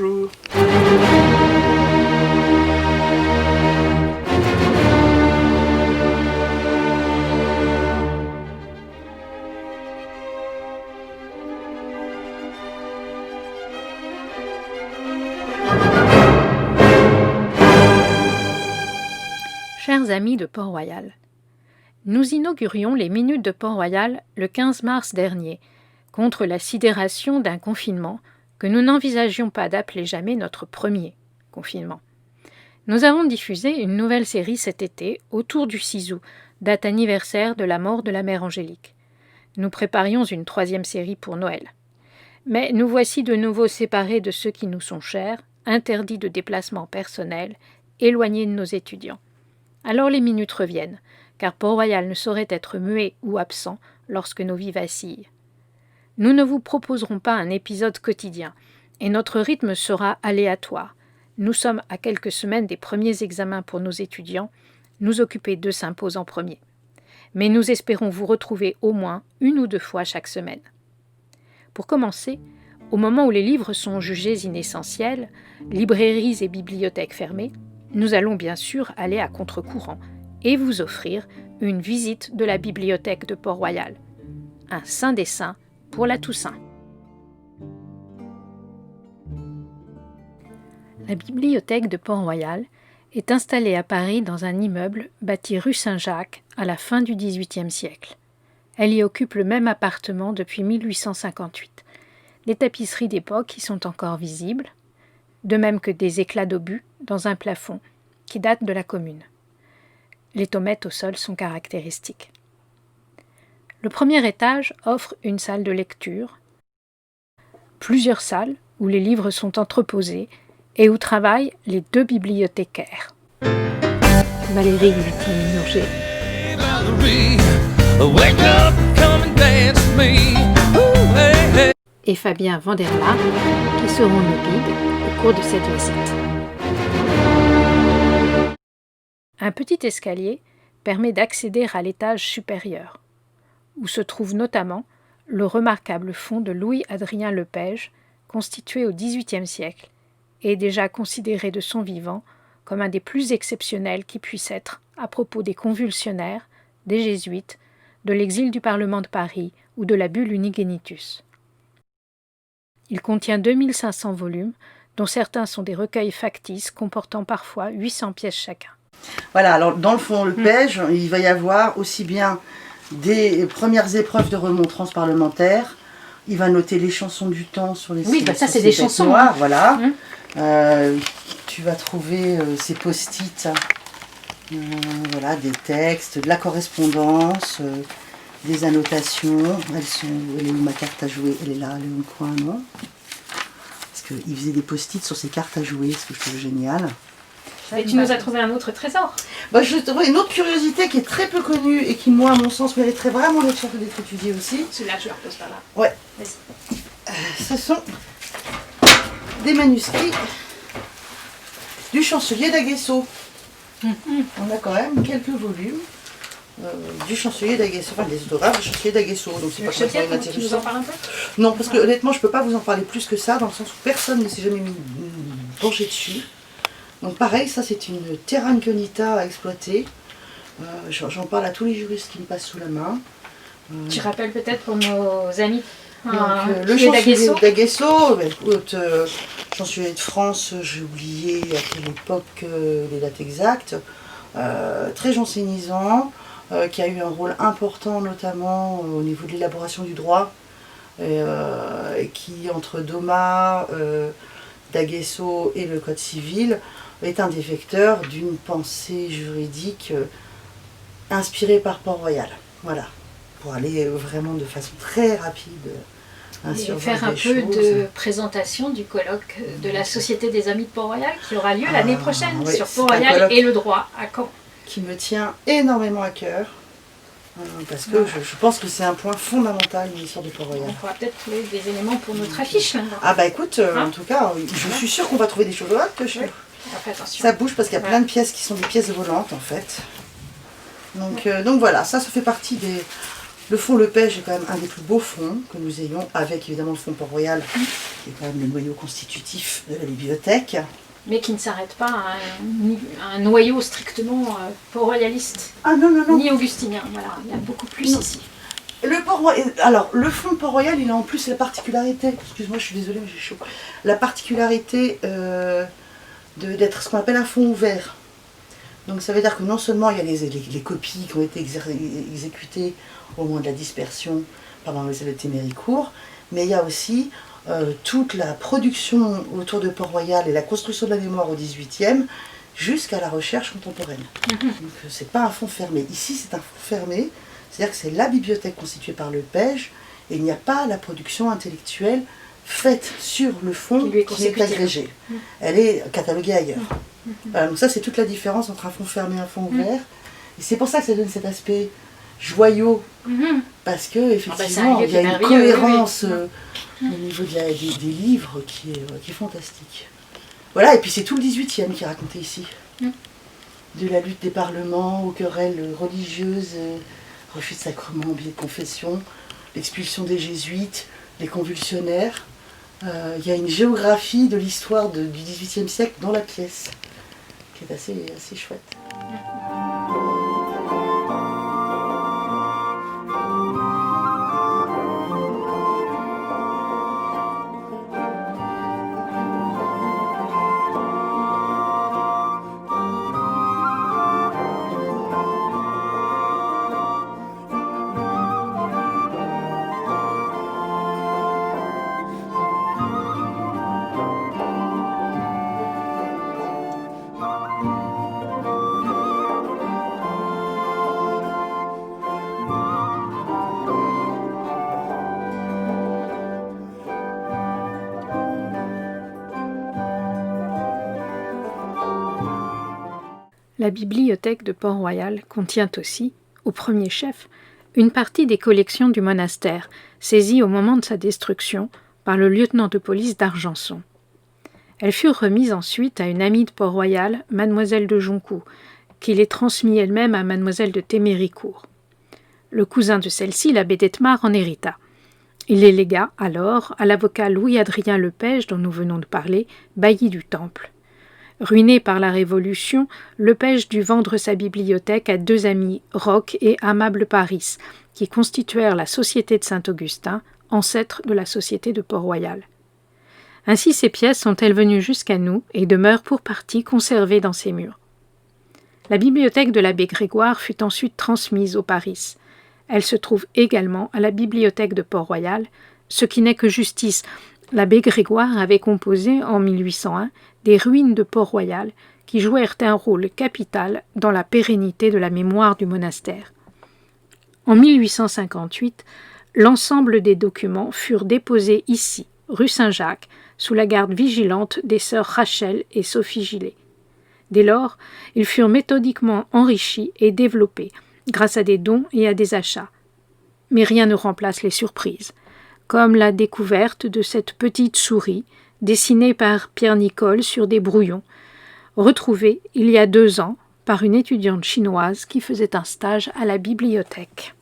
Bonjour. Chers amis de Port-Royal, nous inaugurions les Minutes de Port-Royal le 15 mars dernier, contre la sidération d'un confinement que nous n'envisagions pas d'appeler jamais notre premier confinement. Nous avons diffusé une nouvelle série cet été autour du 6 août, date anniversaire de la mort de la mère Angélique. Nous préparions une 3e série pour Noël. Mais nous voici de nouveau séparés de ceux qui nous sont chers, interdits de déplacement personnel, éloignés de nos étudiants. Alors les minutes reviennent, car Port-Royal ne saurait être muet ou absent lorsque nos vies vacillent. Nous ne vous proposerons pas un épisode quotidien, et notre rythme sera aléatoire. Nous sommes à quelques semaines des premiers examens pour nos étudiants, nous occuper d'eux s'impose en premier. Mais nous espérons vous retrouver au moins 1 ou 2 fois chaque semaine. Pour commencer, au moment où les livres sont jugés inessentiels, librairies et bibliothèques fermées, nous allons bien sûr aller à contre-courant et vous offrir une visite de la bibliothèque de Port-Royal. Un saint des saints pour la Toussaint. La bibliothèque de Port-Royal est installée à Paris dans un immeuble bâti rue Saint-Jacques à la fin du XVIIIe siècle. Elle y occupe le même appartement depuis 1858. Les tapisseries d'époque y sont encore visibles, de même que des éclats d'obus dans un plafond qui date de la Commune. Les tomettes au sol sont caractéristiques. Le premier étage offre une salle de lecture, plusieurs salles où les livres sont entreposés et où travaillent les 2 bibliothécaires. Valérie Murger et Fabien Vanderla qui seront nos guides au cours de cette visite. Un petit escalier permet d'accéder à l'étage supérieur, où se trouve notamment le remarquable fonds de Louis-Adrien Lepage, constitué au XVIIIe siècle, et déjà considéré de son vivant comme un des plus exceptionnels qui puisse être à propos des convulsionnaires, des jésuites, de l'exil du Parlement de Paris ou de la bulle Unigenitus. Il contient 2500 volumes, dont certains sont des recueils factices comportant parfois 800 pièces chacun. Voilà, alors dans le fond Lepage, il va y avoir aussi bien des premières épreuves de remontrance parlementaire. Il va noter les chansons du temps sur les Oui, ça c'est des chansons noires, voilà. Tu vas trouver ces post-it, voilà, des textes, de la correspondance, des annotations. Elle est où ma carte à jouer? Elle est là, elle est au coin, non? Parce qu'il faisait des post-it sur ses cartes à jouer, ce que je trouve génial. Et tu nous as trouvé un autre trésor. Je trouve une autre curiosité qui est très peu connue et qui, moi, à mon sens, mériterait vraiment d'être étudiée aussi. Celui-là, je le repose par là. Ouais. Ce sont des manuscrits du chancelier d'Aguesseau. On a quand même quelques volumes du chancelier d'Aguesseau, enfin des autographes du chancelier d'Aguesseau. Donc c'est pas complètement inintéressant. Tu nous en parles un peu? Non, parce que honnêtement, je peux pas vous en parler plus que ça, dans le sens où personne ne s'est jamais penché dessus. Donc pareil, ça c'est une terra incognita à exploiter. J'en parle à tous les juristes qui me passent sous la main. Tu rappelles peut-être pour nos amis le chancelier d'Aguesseau, écoute, chancelier de France, j'ai oublié à quelle époque les dates exactes. Très jansénisant, qui a eu un rôle important notamment au niveau de l'élaboration du droit, et qui entre Domat, d'Aguesseau et le Code civil est un des vecteurs d'une pensée juridique inspirée par Port-Royal. Voilà, pour aller vraiment de façon très rapide. Et faire un peu de présentation du colloque de la Société des Amis de Port-Royal qui aura lieu l'année prochaine sur Port-Royal et le droit à Caen. Qui me tient énormément à cœur. Parce que je pense que c'est un point fondamental de l'histoire de Port-Royal. On pourra peut-être trouver des éléments pour notre affiche. Ah bah écoute, en tout cas, je suis sûre qu'on va trouver des choses là. Ça bouge parce qu'il y a plein de pièces qui sont des pièces volantes en fait. Donc voilà, ça fait partie Le fonds Lepage est quand même un des plus beaux fonds que nous ayons, avec évidemment le fonds Port-Royal, qui est quand même le noyau constitutif de la bibliothèque. Mais qui ne s'arrête pas à un noyau strictement port-royaliste. Ah non, non, non. Ni augustinien, voilà, il y a beaucoup plus ici. Alors, le fonds Port-Royal, il a en plus la particularité, excuse-moi, je suis désolée, mais j'ai chaud, la particularité d'être ce qu'on appelle un fonds ouvert. Donc ça veut dire que non seulement il y a les copies qui ont été exécutées au moment de la dispersion par Mademoiselle de Téméricourt, mais il y a aussi toute la production autour de Port-Royal et la construction de la mémoire au XVIIIe jusqu'à la recherche contemporaine. Donc c'est pas un fonds fermé. Ici c'est un fonds fermé, c'est-à-dire que c'est la bibliothèque constituée par Lepage et il n'y a pas la production intellectuelle faite sur le fonds qui est agrégée. Elle est cataloguée ailleurs. Voilà, donc ça c'est toute la différence entre un fonds fermé et un fonds ouvert. Et c'est pour ça que ça donne cet aspect joyau, parce que effectivement il y a une cohérence au niveau des livres qui est fantastique. Voilà, et puis c'est tout le XVIIIe qui est raconté ici. De la lutte des parlements aux querelles religieuses, refus de sacrement, biais de confession, l'expulsion des jésuites, les convulsionnaires. Il y a une géographie de l'histoire du XVIIIe siècle dans la pièce, qui est assez chouette. La bibliothèque de Port-Royal contient aussi, au premier chef, une partie des collections du monastère, saisies au moment de sa destruction par le lieutenant de police d'Argenson. Elles furent remises ensuite à une amie de Port-Royal, mademoiselle de Joncoux, qui les transmit elle-même à mademoiselle de Téméricourt. Le cousin de celle-ci, l'abbé d'Etmar, en hérita. Il les légua alors à l'avocat Louis-Adrien Lepage, dont nous venons de parler, bailli du Temple. Ruiné par la Révolution, Lepage dut vendre sa bibliothèque à deux amis, Roch et Amable Paris, qui constituèrent la Société de Saint-Augustin, ancêtre de la Société de Port-Royal. Ainsi ces pièces sont-elles venues jusqu'à nous et demeurent pour partie conservées dans ces murs. La bibliothèque de l'abbé Grégoire fut ensuite transmise au Paris. Elle se trouve également à la bibliothèque de Port-Royal, ce qui n'est que justice. L'abbé Grégoire avait composé, en 1801, des ruines de Port-Royal qui jouèrent un rôle capital dans la pérennité de la mémoire du monastère. En 1858, l'ensemble des documents furent déposés ici, rue Saint-Jacques, sous la garde vigilante des sœurs Rachel et Sophie Gillet. Dès lors, ils furent méthodiquement enrichis et développés, grâce à des dons et à des achats. Mais rien ne remplace les surprises, comme la découverte de cette petite souris, dessinée par Pierre Nicole sur des brouillons, retrouvée il y a 2 ans par une étudiante chinoise qui faisait un stage à la bibliothèque.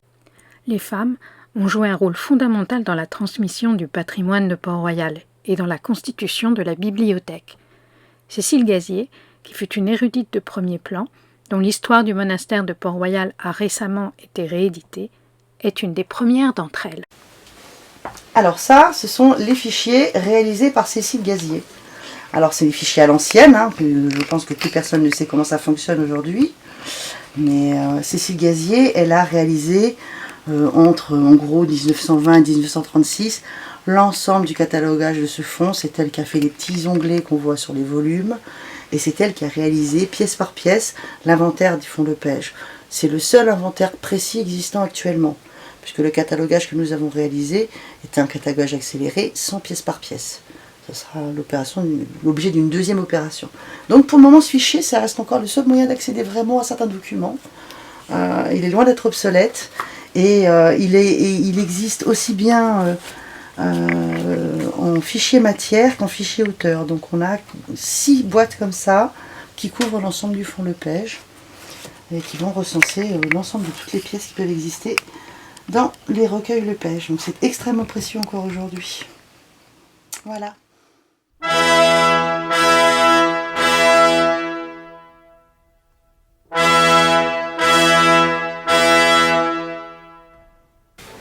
Les femmes ont joué un rôle fondamental dans la transmission du patrimoine de Port-Royal et dans la constitution de la bibliothèque. Cécile Gazier, qui fut une érudite de premier plan, dont l'histoire du monastère de Port-Royal a récemment été rééditée, est une des premières d'entre elles. Alors ça, ce sont les fichiers réalisés par Cécile Gazier. Alors c'est des fichiers à l'ancienne, je pense que plus personne ne sait comment ça fonctionne aujourd'hui. Mais Cécile Gazier, elle a réalisé entre en gros 1920 et 1936 l'ensemble du catalogage de ce fonds. C'est elle qui a fait les petits onglets qu'on voit sur les volumes. Et c'est elle qui a réalisé pièce par pièce l'inventaire du fonds Lepage. C'est le seul inventaire précis existant actuellement, puisque le catalogage que nous avons réalisé est un catalogage accéléré, 100 pièces par pièce. Ce sera l'objet d'une deuxième opération. Donc pour le moment, ce fichier, ça reste encore le seul moyen d'accéder vraiment à certains documents. Il est loin d'être obsolète, et il existe aussi bien en fichier matière qu'en fichier auteur. Donc on a 6 boîtes comme ça, qui couvrent l'ensemble du fonds Lepage, et qui vont recenser l'ensemble de toutes les pièces qui peuvent exister dans les recueils Lepage. Donc c'est extrêmement précieux encore aujourd'hui. Voilà.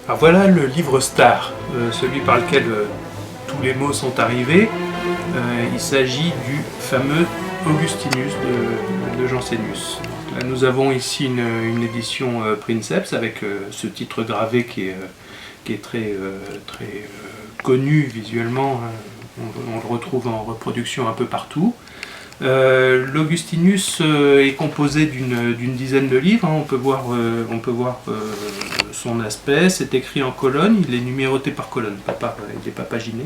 Alors voilà le livre star, celui par lequel tous les mots sont arrivés. Il s'agit du fameux Augustinus de Jansénius. Là, nous avons ici une édition Princeps avec ce titre gravé qui est très connu visuellement. On le retrouve en reproduction un peu partout. L'Augustinus est composé d'une dizaine de livres, hein. On peut voir son aspect, c'est écrit en colonne, il est numéroté par colonne, il n'est pas paginé.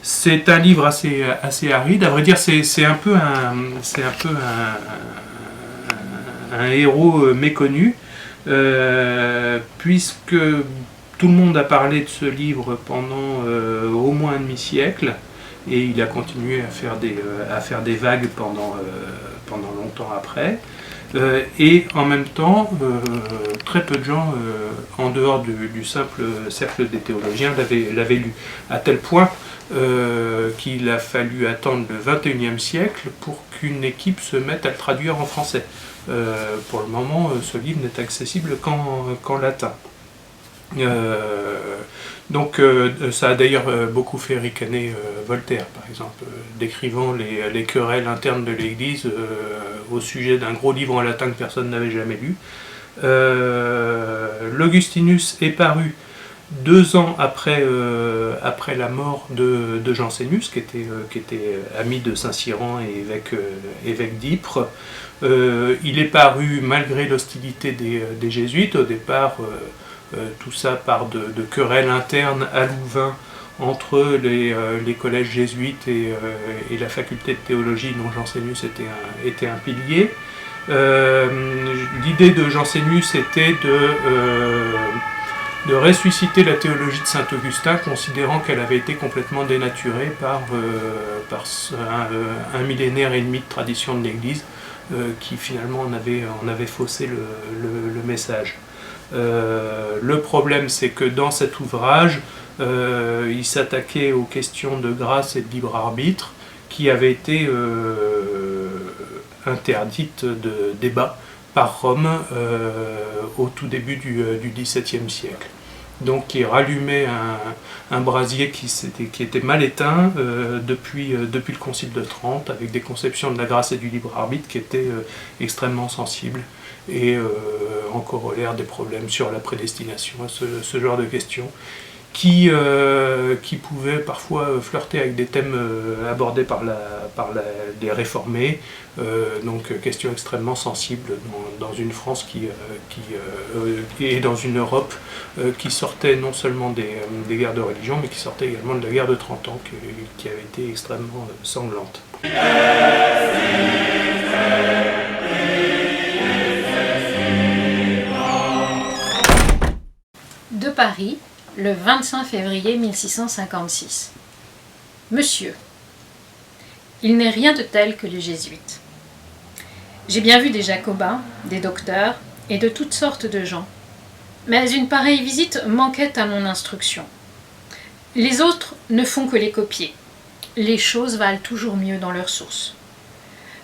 C'est un livre assez aride, à vrai dire c'est un peu un héros méconnu, puisque tout le monde a parlé de ce livre pendant au moins un demi-siècle, et il a continué à faire des vagues pendant longtemps après. Et en même temps, très peu de gens, en dehors du simple cercle des théologiens, l'avaient lu, à tel point qu'il a fallu attendre le XXIe siècle pour qu'une équipe se mette à le traduire en français. Pour le moment, ce livre n'est accessible qu'en latin. Donc ça a d'ailleurs beaucoup fait ricaner Voltaire, par exemple, décrivant les querelles internes de l'Église au sujet d'un gros livre en latin que personne n'avait jamais lu. L'Augustinus est paru 2 ans après la mort de Jansénius, qui était ami de Saint-Cyran et évêque d'Ypres. Il est paru malgré l'hostilité des jésuites. Au départ, tout ça part de querelles internes à Louvain entre les collèges jésuites et la faculté de théologie dont Jansénius était un pilier. L'idée de Jansénius était de ressusciter la théologie de Saint-Augustin, considérant qu'elle avait été complètement dénaturée par un millénaire et demi de tradition de l'Église, qui finalement en avait faussé le message. Le problème, c'est que dans cet ouvrage, il s'attaquait aux questions de grâce et de libre arbitre qui avaient été interdites de débat par Rome au tout début du XVIIe siècle. Donc il rallumait un brasier qui était mal éteint depuis le Concile de Trente, avec des conceptions de la grâce et du libre arbitre qui étaient extrêmement sensibles, et en corollaire des problèmes sur la prédestination, ce genre de questions, qui pouvaient parfois flirter avec des thèmes abordés par les réformés, donc questions extrêmement sensibles dans une France et dans une Europe qui sortait non seulement des guerres de religion, mais qui sortait également de la guerre de 30 ans, qui avait été extrêmement sanglante. De Paris, le 25 février 1656. Monsieur, il n'est rien de tel que les jésuites. J'ai bien vu des jacobins, des docteurs et de toutes sortes de gens, mais une pareille visite manquait à mon instruction. Les autres ne font que les copier. Les choses valent toujours mieux dans leur source.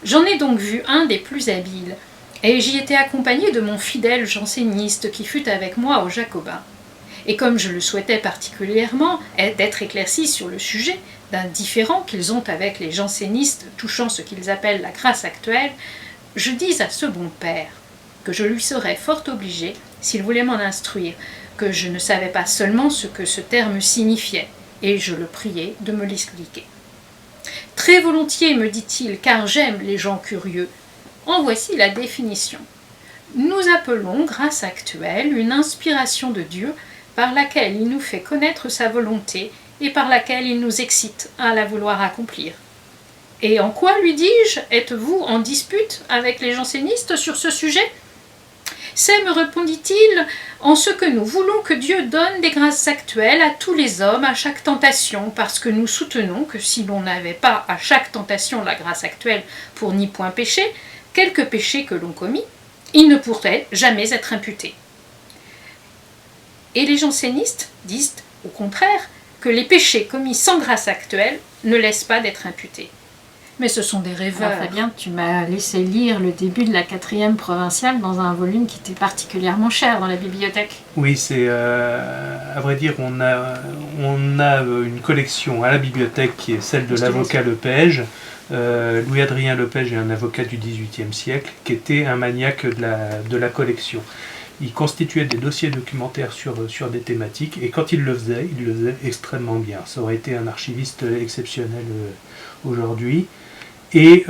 J'en ai donc vu un des plus habiles, et j'y étais accompagné de mon fidèle janséniste qui fut avec moi aux Jacobins. Et comme je le souhaitais particulièrement d'être éclairci sur le sujet d'un différend qu'ils ont avec les jansénistes touchant ce qu'ils appellent la grâce actuelle, je dis à ce bon père que je lui serais fort obligé s'il voulait m'en instruire, que je ne savais pas seulement ce que ce terme signifiait, et je le priai de me l'expliquer. Très volontiers, me dit-il, car j'aime les gens curieux. En voici la définition. Nous appelons grâce actuelle une inspiration de Dieu par laquelle il nous fait connaître sa volonté et par laquelle il nous excite à la vouloir accomplir. Et en quoi, lui dis-je, êtes-vous en dispute avec les jansénistes sur ce sujet ? C'est, me répondit-il, en ce que nous voulons que Dieu donne des grâces actuelles à tous les hommes à chaque tentation, parce que nous soutenons que si l'on n'avait pas à chaque tentation la grâce actuelle pour n'y point pécher, quelque péché que l'on commit, il ne pourrait jamais être imputé. Et les jansénistes disent, au contraire, que les péchés commis sans grâce actuelle ne laissent pas d'être imputés. Mais ce sont des rêveurs. Alors Fabien, tu m'as laissé lire le début de la 4e provinciale dans un volume qui était particulièrement cher dans la bibliothèque. Oui, c'est à vrai dire, on a une collection à la bibliothèque qui est celle de l'avocat Lepage. Louis-Adrien Lepage est un avocat du XVIIIe siècle qui était un maniaque de la collection. Il constituait des dossiers documentaires sur des thématiques et quand il le faisait extrêmement bien. Ça aurait été un archiviste exceptionnel aujourd'hui. Et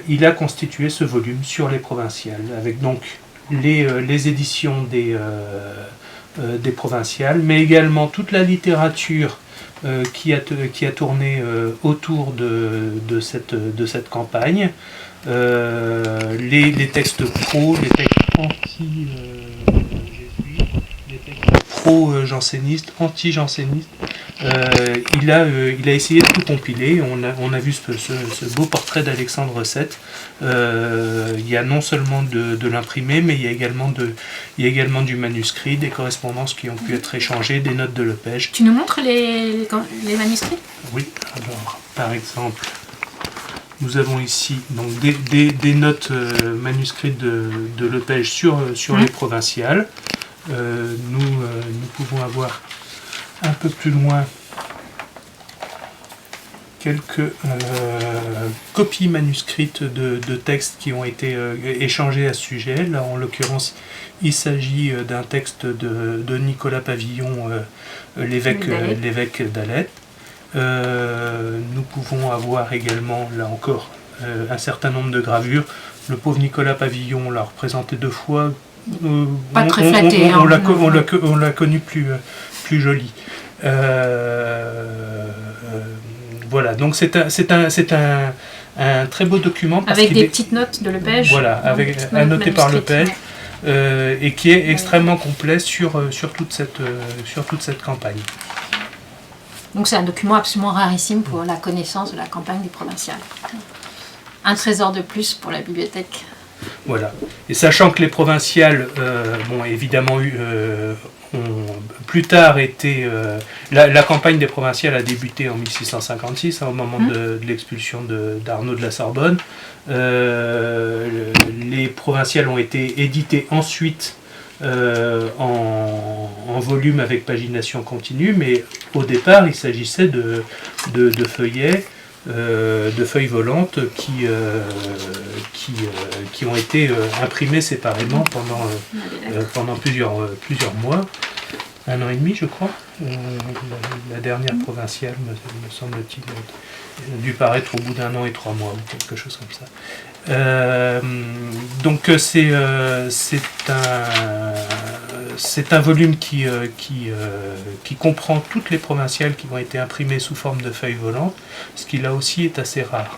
il a constitué ce volume sur les provinciales, avec donc les éditions des provinciales, mais également toute la littérature qui a tourné autour de cette campagne, les textes pro, les textes anti-jésuites, les textes pro-jansénistes, anti-jansénistes. Il a essayé de tout compiler. On a vu ce beau portrait d'Alexandre VII. Il y a non seulement de l'imprimé, mais il y a également du manuscrit, des correspondances qui ont pu être échangées, des notes de Lepage. Tu nous montres les manuscrits ? Oui, alors par exemple, nous avons ici donc, des notes manuscrites de Lepage sur les provinciales. Nous pouvons avoir un peu plus loin quelques copies manuscrites de textes qui ont été échangés à ce sujet. Là, en l'occurrence, il s'agit d'un texte de Nicolas Pavillon, l'évêque d'Alette. Nous pouvons avoir également, là encore, un certain nombre de gravures. Le pauvre Nicolas Pavillon l'a représenté 2 fois. Pas très flatté. On l'a connu plus joli. Voilà, donc c'est un très beau document. Avec des petites notes de Lepage. Voilà, annoté par Lepage, et qui est extrêmement complet sur toute cette campagne. Donc c'est un document absolument rarissime pour la connaissance de la campagne des provinciales. Un trésor de plus pour la bibliothèque. Voilà. Et sachant que les provinciales, évidemment, ont plus tard été... la campagne des provinciales a débuté en 1656, au moment de l'expulsion d'Arnaud de la Sorbonne. Les provinciales ont été éditées ensuite en volume avec pagination continue, mais au départ, il s'agissait de feuillets, de feuilles volantes qui ont été imprimées séparément pendant plusieurs mois, 1 an et demi je crois. La dernière provinciale, me semble-t-il, a dû paraître au bout d'1 an et 3 mois ou quelque chose comme ça. Donc c'est un volume qui comprend toutes les provinciales qui ont été imprimées sous forme de feuilles volantes, ce qui là aussi est assez rare.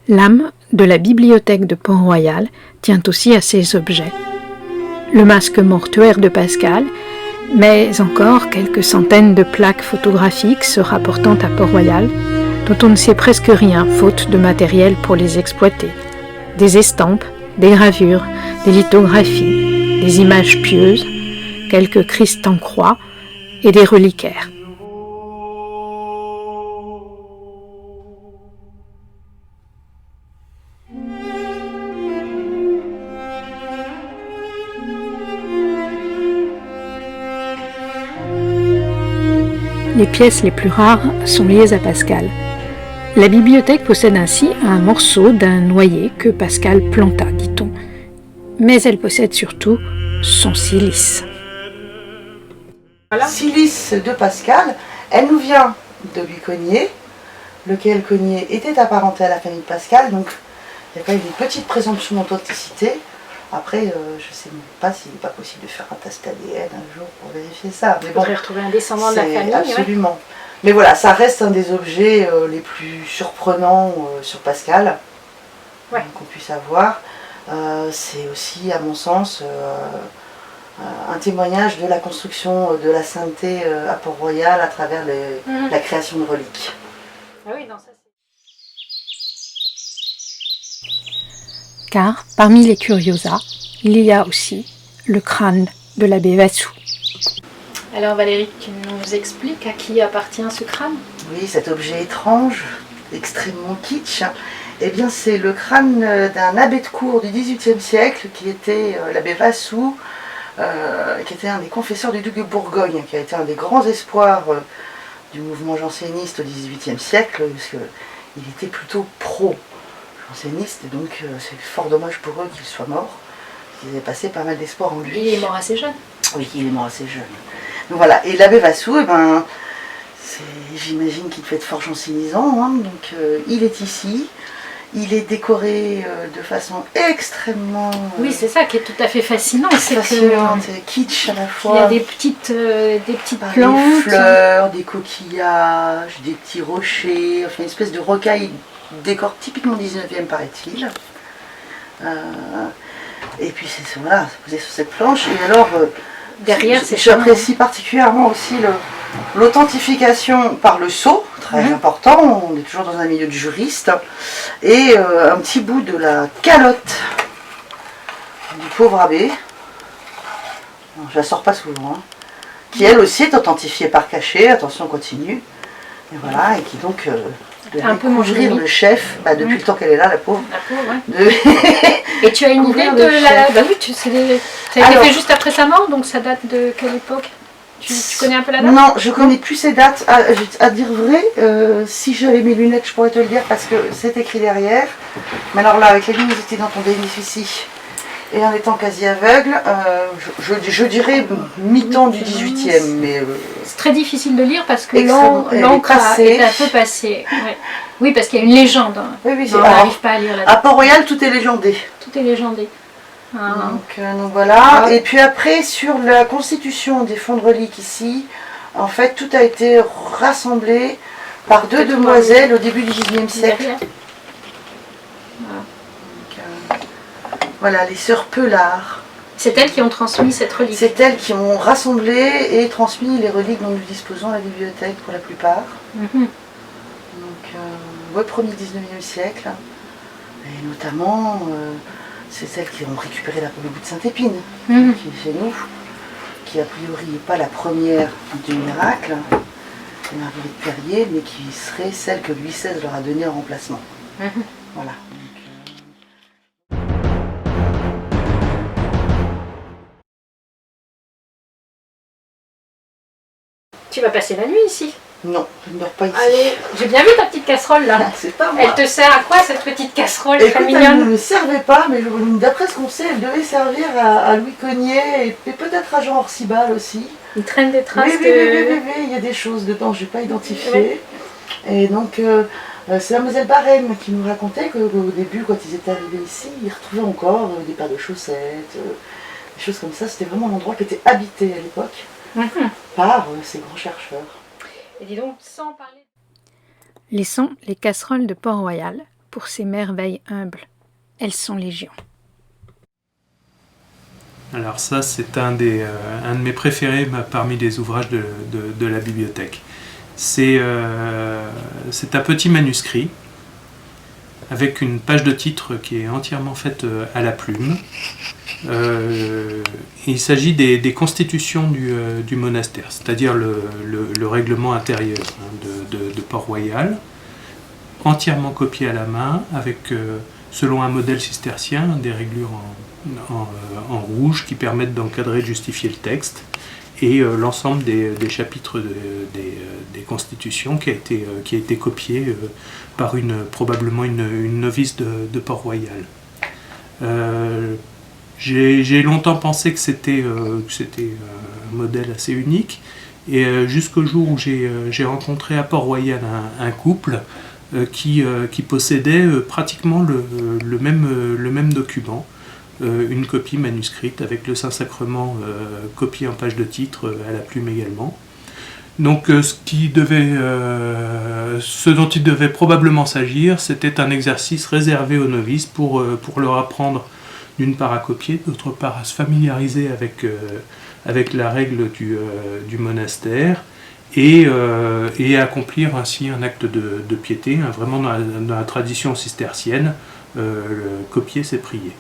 L'âme de la bibliothèque de Port-Royal tient aussi à ces objets. Le masque mortuaire de Pascal, mais encore quelques centaines de plaques photographiques se rapportant à Port-Royal, dont on ne sait presque rien faute de matériel pour les exploiter. Des estampes, des gravures, des lithographies, des images pieuses, quelques Christ en croix et des reliquaires. Les pièces les plus rares sont liées à Pascal. La bibliothèque possède ainsi un morceau d'un noyer que Pascal planta, dit-on. Mais elle possède surtout son cilice. La cilice de Pascal, elle nous vient de Louis Cogniet, lequel Cogniet était apparenté à la famille Pascal, donc il y a quand même une petite présomption d'authenticité. Après, je ne sais même pas s'il n'est pas possible de faire un test ADN un jour pour vérifier ça. Mais Il faudrait retrouver un descendant de la famille. Absolument. Ouais. Mais voilà, ça reste un des objets les plus surprenants sur Pascal qu'on puisse avoir. C'est aussi, à mon sens, un témoignage de la construction de la sainteté à Port-Royal à travers la création de reliques. Ah oui, non, ça Car, parmi les curiosas, il y a aussi le crâne de l'abbé Vassou. Alors Valérie, tu nous expliques à qui appartient ce crâne? Oui, cet objet étrange, extrêmement kitsch, eh bien c'est le crâne d'un abbé de cour du XVIIIe siècle qui était l'abbé Vassou, qui était un des confesseurs du duc de Bourgogne, qui a été un des grands espoirs du mouvement janséniste au XVIIIe siècle, parce qu'il était plutôt pro-janséniste, et donc c'est fort dommage pour eux qu'il soit mort. Ils avaient passé pas mal d'espoir en lui. Il est mort assez jeune. Oui, il est mort assez jeune. Donc voilà, et l'abbé Vassou, eh ben, j'imagine qu'il devait être fort jansénisant, hein, donc il est ici. Il est décoré de façon extrêmement... Oui, c'est ça qui est tout à fait fascinant. Fascinant, kitsch à la fois. Il y a des petites plantes. Des fleurs, des coquillages, des petits rochers, enfin une espèce de rocaille décor typiquement 19e paraît-il. Et puis c'est voilà, posé sur cette planche. Et alors, derrière, j'apprécie particulièrement aussi l'authentification par le sceau, très important, on est toujours dans un milieu de juriste, et un petit bout de la calotte du pauvre abbé, non, je la sors pas souvent, hein, qui elle aussi est authentifiée par cachet, attention on continue, et voilà, et qui donc devait couvrir le chef, depuis le temps qu'elle est là, la pauvre. Et tu as une idée de la... Bah oui, ça a été fait juste après sa mort, donc ça date de quelle époque? Tu connais un peu la date? Non, je connais plus ces dates. À dire vrai, si j'avais mes lunettes, je pourrais te le dire parce que c'est écrit derrière. Mais alors là, avec la luminosité dont on bénéficie et en étant quasi aveugle, je dirais mi-temps du 18e. Mais c'est très difficile de lire parce que l'encre est un peu passée. Ouais. Oui, parce qu'il y a une légende. Hein. Oui, on n'arrive pas à lire la date. À Port-Royal, tout est légendé. Tout est légendé. Donc voilà, et puis après sur la constitution des fonds de reliques ici, en fait tout a été rassemblé par deux demoiselles au début du XIXe siècle. Voilà, les sœurs Pelard. C'est elles qui ont transmis cette relique. C'est elles qui ont rassemblé et transmis les reliques dont nous disposons à la bibliothèque pour la plupart. Donc premier 19e siècle, et notamment... c'est celles qui ont récupéré la pomme de Sainte-Épine, qui est chez nous, qui a priori n'est pas la première du miracle, c'est Marguerite Perrier, mais qui serait celle que Louis XVI leur a donnée en remplacement. Voilà. Tu vas passer la nuit ici? Non, je ne dors pas ici. Allez, j'ai bien vu ta petite casserole là. C'est pas moi. Elle te sert à quoi cette petite casserole? Écoute, très mignonne. Elle ne me servait pas, mais d'après ce qu'on sait, elle devait servir à Louis Cogniet et peut-être à Jean Orsibal aussi. Il traîne des traces oui, il y a des choses dedans, je n'ai pas identifié. Et donc, c'est Mademoiselle Barème qui nous racontait qu'au début, quand ils étaient arrivés ici, ils retrouvaient encore des paires de chaussettes, des choses comme ça. C'était vraiment un endroit qui était habité à l'époque par ces grands chercheurs. Et dis donc, sans parler... Laissons les casseroles de Port-Royal pour ces merveilles humbles. Elles sont légion. Alors ça, c'est un de mes préférés parmi les ouvrages de la bibliothèque. C'est un petit manuscrit avec une page de titre qui est entièrement faite à la plume. Il s'agit des constitutions du monastère, c'est-à-dire le règlement intérieur de Port-Royal, entièrement copié à la main, avec, selon un modèle cistercien, des réglures en rouge qui permettent d'encadrer et de justifier le texte, et l'ensemble des chapitres des constitutions qui a été copié par probablement une novice de Port-Royal. J'ai longtemps pensé que c'était un modèle assez unique, et jusqu'au jour où j'ai rencontré à Port-Royal un couple qui possédait pratiquement le même document, une copie manuscrite avec le Saint-Sacrement copié en page de titre à la plume également. Donc ce dont il devait probablement s'agir, c'était un exercice réservé aux novices pour leur apprendre d'une part à copier, d'autre part à se familiariser avec la règle du monastère et accomplir ainsi un acte de piété, vraiment dans la tradition cistercienne, copier c'est prier.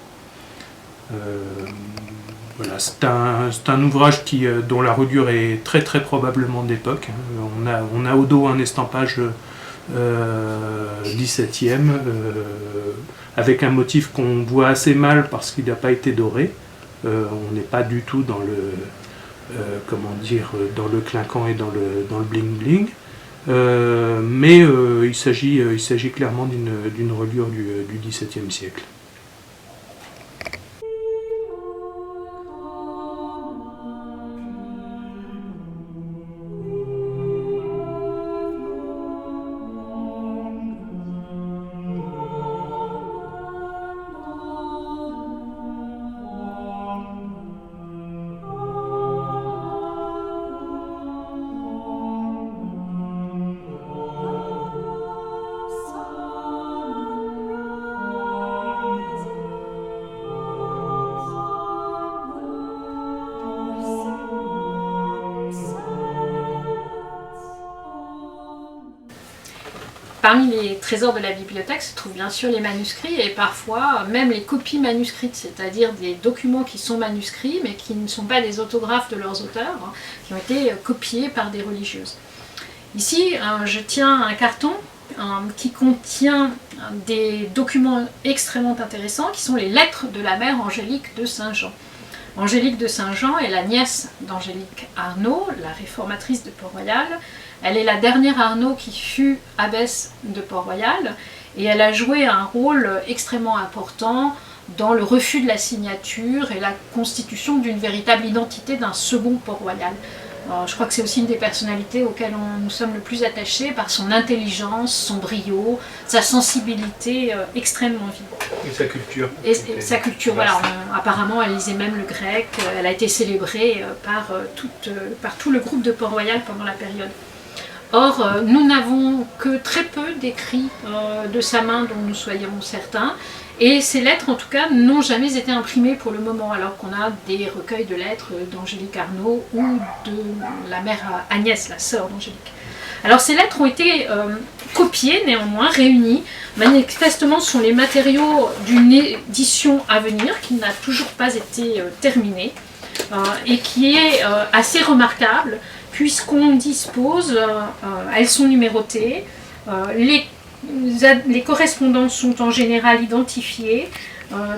Voilà, c'est un ouvrage dont la reliure est très très probablement d'époque. On a au dos un estampage 17e avec un motif qu'on voit assez mal parce qu'il n'a pas été doré. On n'est pas du tout dans le dans le clinquant et dans le bling bling. Mais il s'agit clairement d'une reliure du XVIIe siècle. Parmi les trésors de la bibliothèque se trouvent bien sûr les manuscrits et parfois même les copies manuscrites, c'est-à-dire des documents qui sont manuscrits mais qui ne sont pas des autographes de leurs auteurs, qui ont été copiés par des religieuses. Ici, je tiens un carton qui contient des documents extrêmement intéressants qui sont les lettres de la mère Angélique de Saint-Jean. Angélique de Saint-Jean est la nièce d'Angélique Arnauld, la réformatrice de Port-Royal. Elle est la dernière Arnauld qui fut abbesse de Port-Royal et elle a joué un rôle extrêmement important dans le refus de la signature et la constitution d'une véritable identité d'un second Port-Royal. Je crois que c'est aussi une des personnalités auxquelles nous sommes le plus attachés par son intelligence, son brio, sa sensibilité extrêmement vive. Et sa culture. Et sa culture, voilà. Apparemment, elle lisait même le grec. Elle a été célébrée par tout le groupe de Port-Royal pendant la période. Or, nous n'avons que très peu d'écrits de sa main dont nous soyons certains. Et ces lettres, en tout cas, n'ont jamais été imprimées pour le moment, alors qu'on a des recueils de lettres d'Angélique Arnauld ou de la mère Agnès, la sœur d'Angélique. Alors ces lettres ont été copiées, néanmoins, réunies. Manifestement, ce sont les matériaux d'une édition à venir qui n'a toujours pas été terminée et qui est assez remarquable puisqu'on dispose, elles sont numérotées, les correspondances sont en général identifiées,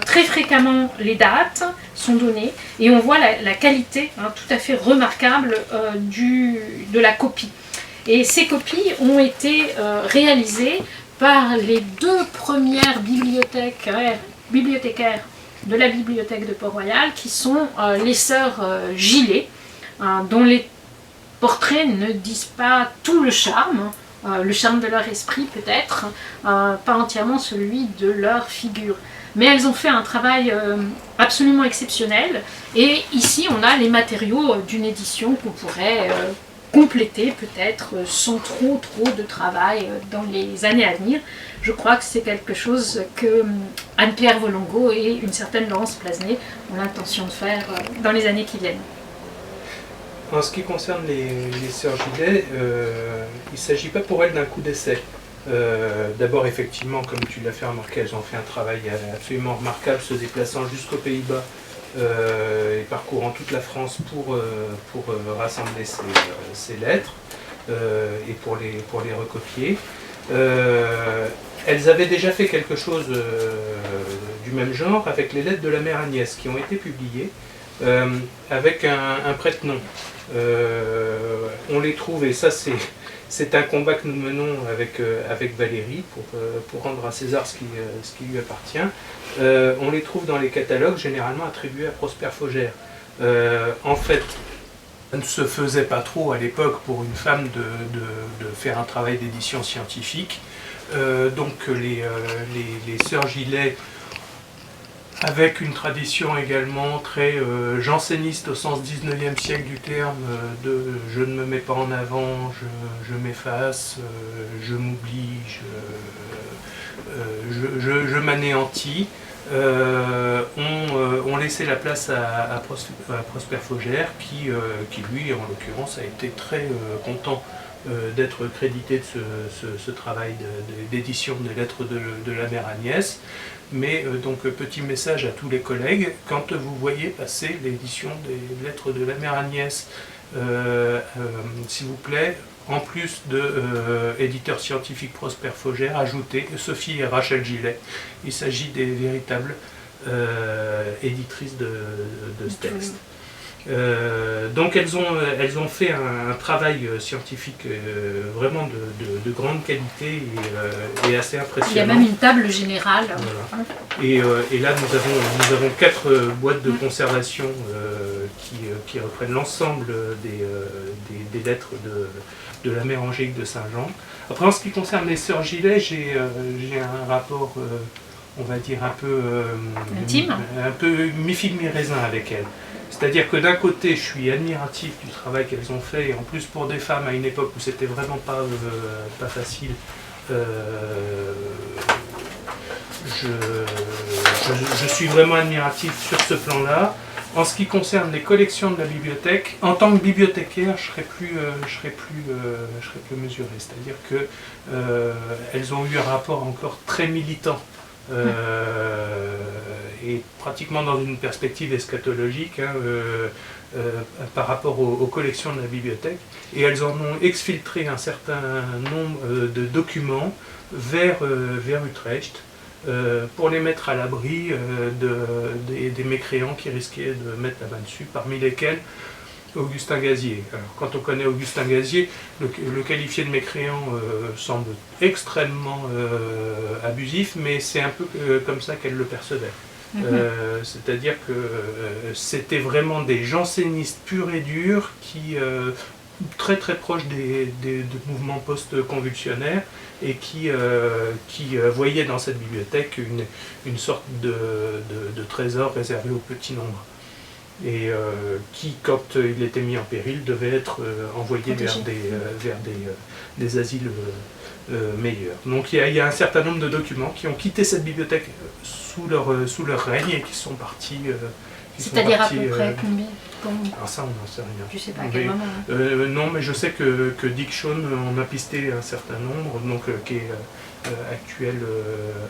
très fréquemment les dates sont données et on voit la qualité tout à fait remarquable de la copie. Et ces copies ont été réalisées par les deux premières bibliothécaires de la bibliothèque de Port-Royal qui sont les sœurs Gillet, dont les portraits ne disent pas tout le charme de leur esprit peut-être, pas entièrement celui de leur figure. Mais elles ont fait un travail absolument exceptionnel et ici on a les matériaux d'une édition qu'on pourrait compléter peut-être sans trop de travail dans les années à venir. Je crois que c'est quelque chose que Anne-Claire Volongo et une certaine Laurence Plasnet ont l'intention de faire dans les années qui viennent. En ce qui concerne les sœurs Gillet, il ne s'agit pas pour elles d'un coup d'essai. D'abord, effectivement, comme tu l'as fait remarquer, elles ont fait un travail absolument remarquable, se déplaçant jusqu'aux Pays-Bas et parcourant toute la France pour rassembler ces lettres et pour les recopier. Elles avaient déjà fait quelque chose du même genre avec les lettres de la mère Agnès qui ont été publiées avec un prête-nom. On les trouve, et ça c'est un combat que nous menons avec Valérie pour rendre à César ce qui lui appartient. On les trouve dans les catalogues généralement attribués à Prosper Fogère. En fait, ça ne se faisait pas trop à l'époque pour une femme de faire un travail d'édition scientifique. Donc les sœurs Gillet avec une tradition également très janséniste au sens 19e siècle du terme, de je ne me mets pas en avant, je m'efface, je m'oublie, je m'anéantis. Ont laissé la place à Prosper Fogère qui lui, en l'occurrence, a été très content d'être crédité de ce travail d'édition des lettres de la mère Agnès. Mais donc petit message à tous les collègues, quand vous voyez passer l'édition des lettres de la mère Agnès, s'il vous plaît, en plus de éditeur scientifique Prosper Fogère, ajoutez Sophie et Rachel Gillet. Il s'agit des véritables éditrices de ce texte. Donc elles ont fait un travail scientifique vraiment de grande qualité et assez impressionnant. Il y a même une table générale. Voilà. Et là nous avons 4 boîtes de conservation qui reprennent l'ensemble des lettres de la mère Angélique de Saint-Jean. Après, en ce qui concerne les sœurs Gillet, j'ai un rapport, on va dire, un peu intime, un peu mi-figue mi-raisin avec elles. C'est-à-dire que d'un côté, je suis admiratif du travail qu'elles ont fait, et en plus pour des femmes à une époque où c'était vraiment pas facile, je suis vraiment admiratif sur ce plan-là. En ce qui concerne les collections de la bibliothèque, en tant que bibliothécaire, je serais plus mesuré. C'est-à-dire que elles ont eu un rapport encore très militant et pratiquement dans une perspective eschatologique par rapport aux collections de la bibliothèque. Et elles en ont exfiltré un certain nombre de documents vers Utrecht, pour les mettre à l'abri des mécréants qui risquaient de mettre la main dessus, parmi lesquels Augustin Gazier. Alors, quand on connaît Augustin Gazier, le qualifier de mécréant semble extrêmement abusif, mais c'est un peu comme ça qu'elle le percevait. C'est-à-dire que c'était vraiment des jansénistes purs et durs qui très très proches des mouvements post-convulsionnaires et qui voyaient dans cette bibliothèque une sorte de trésor réservé au petit nombre et qui, quand il était mis en péril, devait être envoyé vers des asiles meilleurs. Donc il y a un certain nombre de documents qui ont quitté cette bibliothèque sous leur règne et qui sont partis. C'est-à-dire à peu près combien? Alors ça, on n'en sait rien. Je sais pas à quel moment. Non, mais je sais que Dick Shawn en a pisté un certain nombre, donc qui est actuel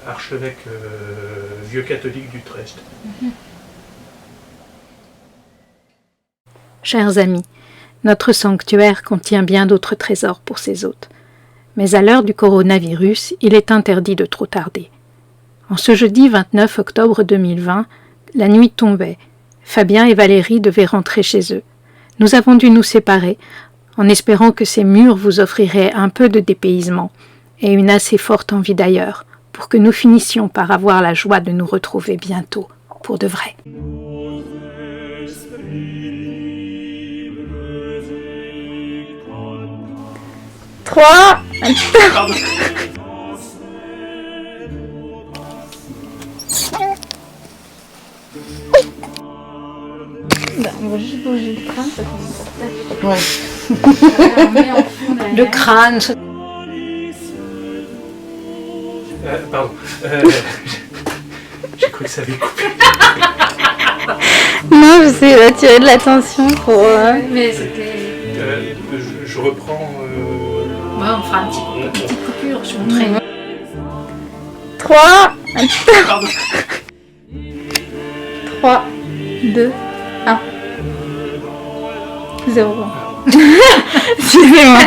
archevêque vieux catholique d'Utrecht. Chers amis, notre sanctuaire contient bien d'autres trésors pour ses hôtes. Mais à l'heure du coronavirus, il est interdit de trop tarder. En ce jeudi 29 octobre 2020, la nuit tombait. Fabien et Valérie devaient rentrer chez eux. Nous avons dû nous séparer, en espérant que ces murs vous offriraient un peu de dépaysement et une assez forte envie d'ailleurs, pour que nous finissions par avoir la joie de nous retrouver bientôt, pour de vrai. Trois. On va juste bouger le crâne parce qu'on Ouais. Le crâne. Pardon. J'ai cru que ça avait coupé. Non, j'essaie d'attirer de l'attention pour... Mais c'était... Je reprends... Ouais, on fera une petite coupure, je montrerai. 3. Pardon. 3, 2, 1. 0. Excusez-moi.